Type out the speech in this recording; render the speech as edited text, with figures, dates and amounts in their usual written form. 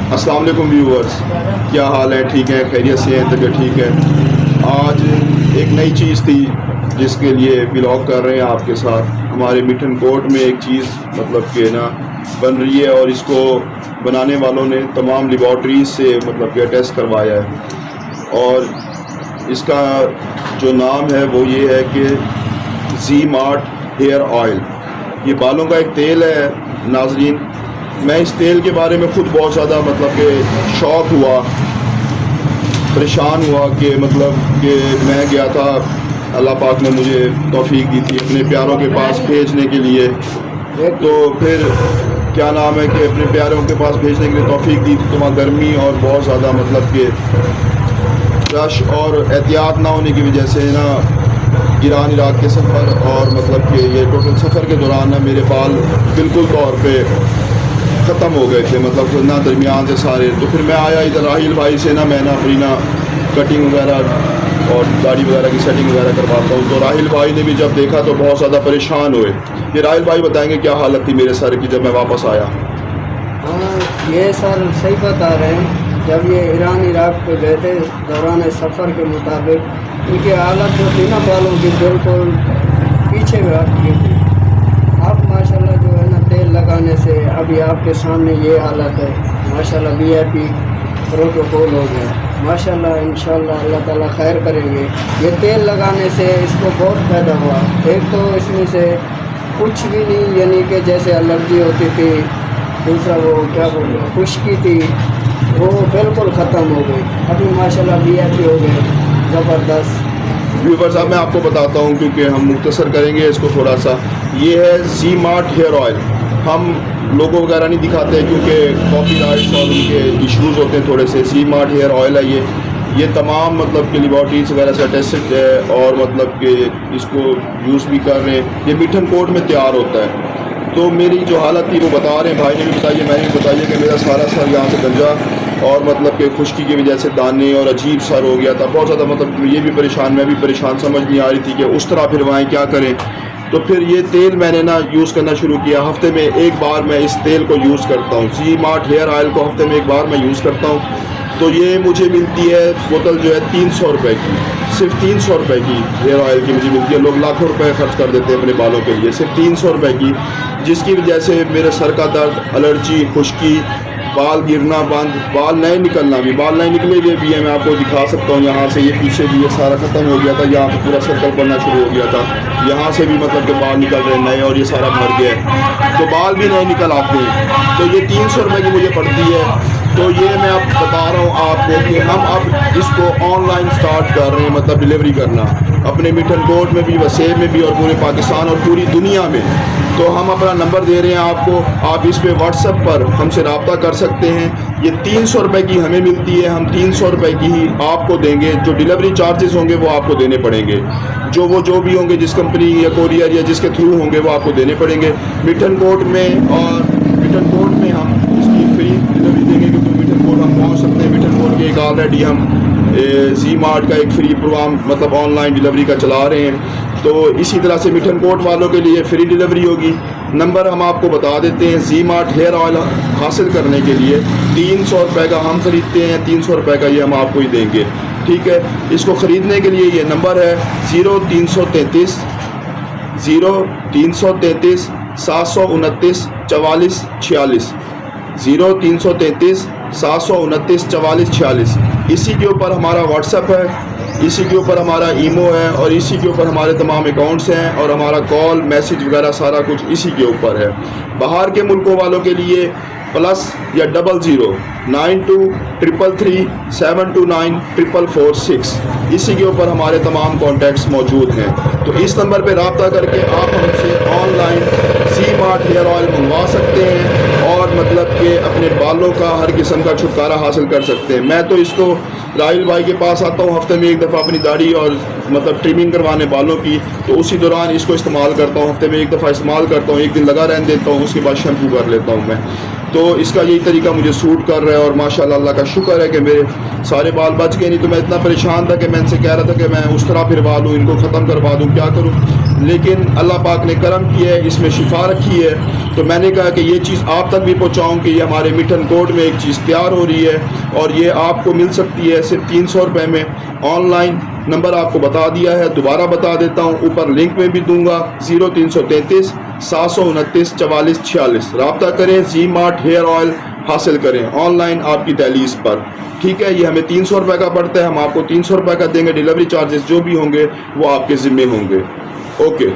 अस्सलाम वालेकुम व्यूअर्स, क्या हाल है? ठीक है, खैरियत से हैं, तबीयत ठीक है? आज एक नई चीज़ थी जिसके लिए व्लॉग कर रहे हैं आपके साथ। हमारे मिठन कोट में एक चीज़ मतलब कि ना बन रही है और इसको बनाने वालों ने तमाम लेबॉर्ट्रीज से मतलब कि टेस्ट करवाया है और इसका जो नाम है वो ये है कि जी मार्ट हेयर ऑयल। ये बालों का एक तेल है नाजरीन। मैं इस तेल के बारे में ख़ुद बहुत ज़्यादा मतलब कि शौक़ हुआ, परेशान हुआ कि मतलब कि मैं गया था, अल्लाह पाक ने मुझे तौफीक दी थी अपने प्यारों के पास भेजने के लिए। तो फिर क्या नाम है कि अपने प्यारों के पास भेजने के लिए तौफीक दी थी, तो वहाँ गर्मी और बहुत ज़्यादा मतलब कि रश और एहतियात ना होने की वजह से ना ईरान इराक के सफ़र और मतलब कि ये टोटल सफ़र के दौरान ना मेरे बाल बिल्कुल तौर पे ख़त्म हो गए थे, मतलब ना दरमियान से सारे। तो फिर मैं आया इधर राहिल भाई से, ना मैं ना अपनी ना कटिंग वगैरह और दाढ़ी वगैरह की सेटिंग वगैरह करवाता हूँ। तो राहिल भाई ने भी जब देखा तो बहुत ज़्यादा परेशान हुए। ये राहिल भाई बताएंगे क्या हालत थी मेरे सर की जब मैं वापस आया। हाँ, ये सर सही बता रहे हैं। जब ये ईरान इराक पे गए थे दौरान सफ़र के मुताबिक इनकी हालत जो थी ना बालों की बिल्कुल पीछे हट गई थी। अब माशाल्लाह जो है ना तेल लगाने से अभी आपके सामने ये हालत है। माशाल्लाह VIP प्रोटोकॉल हो गया। माशाल्लाह इंशाल्लाह अल्लाह ताला खैर करेंगे। ये तेल लगाने से इसको बहुत फ़ायदा हुआ। एक तो इसमें से कुछ भी नहीं, यानी कि जैसे एलर्जी होती थी, दूसरा वो क्या बोलते खुश्की थी, वो बिल्कुल ख़त्म हो गई। अभी माशाल्लाह VIP हो गए ज़बरदस्त। व्यूअर्स साहब मैं आपको बताता हूँ क्योंकि हम मुख्तसर करेंगे इसको थोड़ा सा। ये है जी मार्ट हेयर ऑयल। हम लोगो वगैरह नहीं दिखाते क्योंकि कॉपीराइट्स और उनके इश्यूज़ होते हैं थोड़े से। जी मार्ट हेयर ऑयल है ये तमाम मतलब कि लेबॉर्ट्रीज वगैरह से टेस्टेड है और मतलब कि इसको यूज़ भी कर रहे हैं। ये मिठन कोट में तैयार होता है। तो मेरी जो हालत थी वो बता रहे हैं, भाई ने भी बताइए, मैंने भी बताइए कि मेरा सारा सर यहाँ से गंजा और मतलब कि खुश्की की वजह से दाने और अजीब सर हो गया था बहुत ज़्यादा। मतलब ये भी परेशान, मैं भी परेशान, समझ नहीं आ रही थी कि उस तरह फिरवाएँ, क्या करें। तो फिर ये तेल मैंने ना यूज़ करना शुरू किया। हफ्ते में एक बार मैं इस तेल को यूज़ करता हूँ। जी मार्ट हेयर ऑयल को हफ्ते में एक बार मैं यूज़ करता हूँ। तो ये मुझे मिलती है बोतल जो है 300 रुपये की, सिर्फ 300 रुपये की हेयर ऑयल की मुझे मिलती है। लोग लाखों रुपए खर्च कर देते हैं अपने बालों के लिए, सिर्फ 300 रुपये की, जिसकी वजह से मेरे सर का दर्द, एलर्जी, खुश्की, बाल गिरना बंद, बाल नहीं निकलना भी, बाल नहीं निकले हुए भी है। मैं आपको दिखा सकता हूँ, यहाँ से ये पीछे भी ये सारा ख़त्म हो गया था, यहाँ पे पूरा सर्कल बनना शुरू हो गया था, यहाँ से भी मतलब कि बाल निकल रहे नए और ये सारा भर गया है, तो बाल भी नहीं निकल आते हैं। तो ये 300 रुपये की मुझे पड़ती है। तो ये मैं अब बता रहा हूँ आपको कि हम अब इसको ऑनलाइन स्टार्ट कर रहे हैं, मतलब डिलीवरी करना अपने मिठन कोट में भी, वसेब में भी और पूरे पाकिस्तान और पूरी दुनिया में। तो हम अपना नंबर दे रहे हैं आपको, आप इस पे व्हाट्सएप पर हमसे रब्ता कर सकते हैं। ये 300 रुपये की हमें मिलती है, हम 300 रुपये की ही आपको देंगे। जो डिलीवरी चार्जेस होंगे वो आपको देने पड़ेंगे, जो भी होंगे, जिस कंपनी या कोरियर या जिसके थ्रू होंगे वो आपको देने पड़ेंगे। मिठन कोट में और मिठन कोट में हम इसकी फ्री डिलीवरी देंगे क्योंकि मिठन कोट हम पहुँच सकते हैं। मिठन कोट के एक ऑलरेडी हम जी मार्ट का एक फ्री प्रोग्राम मतलब ऑनलाइन डिलीवरी का चला रहे हैं। तो इसी तरह से मिठन कोट वालों के लिए फ्री डिलीवरी होगी। नंबर हम आपको बता देते हैं। जी मार्ट हेयर ऑयल हासिल करने के लिए 300 रुपये का हम ख़रीदते हैं, 300 रुपये का ये हम आपको ही देंगे, ठीक है। इसको ख़रीदने के लिए ये नंबर है 0333 729 44 46, 0333 729 44 46। इसी के ऊपर हमारा व्हाट्सएप है, इसी के ऊपर हमारा ईमो है और इसी के ऊपर हमारे तमाम अकाउंट्स हैं और हमारा कॉल मैसेज वगैरह सारा कुछ इसी के ऊपर है। बाहर के मुल्कों वालों के लिए प्लस या 00 92 333 729 446, इसी के ऊपर हमारे तमाम कॉन्टैक्ट्स मौजूद हैं। तो इस नंबर पर रब्ता करके आप हमसे online G mart hair oil मंगवा सकते हैं और मतलब कि अपने बालों का हर किस्म का छुटकारा हासिल कर सकते हैं। मैं तो इसको राहिल भाई के पास आता हूँ हफ्ते में एक दफ़ा अपनी दाढ़ी और मतलब ट्रिमिंग करवाने बालों की, तो उसी दौरान इसको इस्तेमाल करता हूँ। हफ्ते में एक दफ़ा इस्तेमाल करता हूँ, एक दिन लगा रहने देता हूँ, उसके बाद शैम्पू कर लेता हूँ मैं। تو اس کا یہی طریقہ مجھے سوٹ کر رہا ہے، اور ماشاءاللہ اللہ کا شکر ہے کہ میرے سارے بال بچ گئے، نہیں تو میں اتنا پریشان تھا کہ میں ان سے کہہ رہا تھا کہ میں اس طرح پھروا دوں، ان کو ختم کروا دوں، کیا کروں، لیکن اللہ پاک نے کرم کیا ہے، اس میں شفا رکھی ہے، تو میں نے کہا کہ یہ چیز آپ تک بھی پہنچاؤں کہ یہ ہمارے مٹن کوٹ میں ایک چیز تیار ہو رہی ہے، اور یہ آپ کو مل سکتی ہے صرف 300 روپے میں آن لائن۔ نمبر آپ کو بتا دیا ہے، دوبارہ بتا دیتا ہوں، اوپر لنک میں بھی دوں گا، 0333 729 44 46، رابطہ کریں، زی مارٹ ہیئر آئل حاصل کریں آن لائن آپ کی دہلیز پر، ٹھیک ہے۔ یہ ہمیں 300 روپے کا پڑتا ہے، ہم آپ کو 300 روپے کا دیں گے، ڈیلیوری چارجز جو بھی ہوں گے وہ آپ کے ذمے ہوں گے، اوکے۔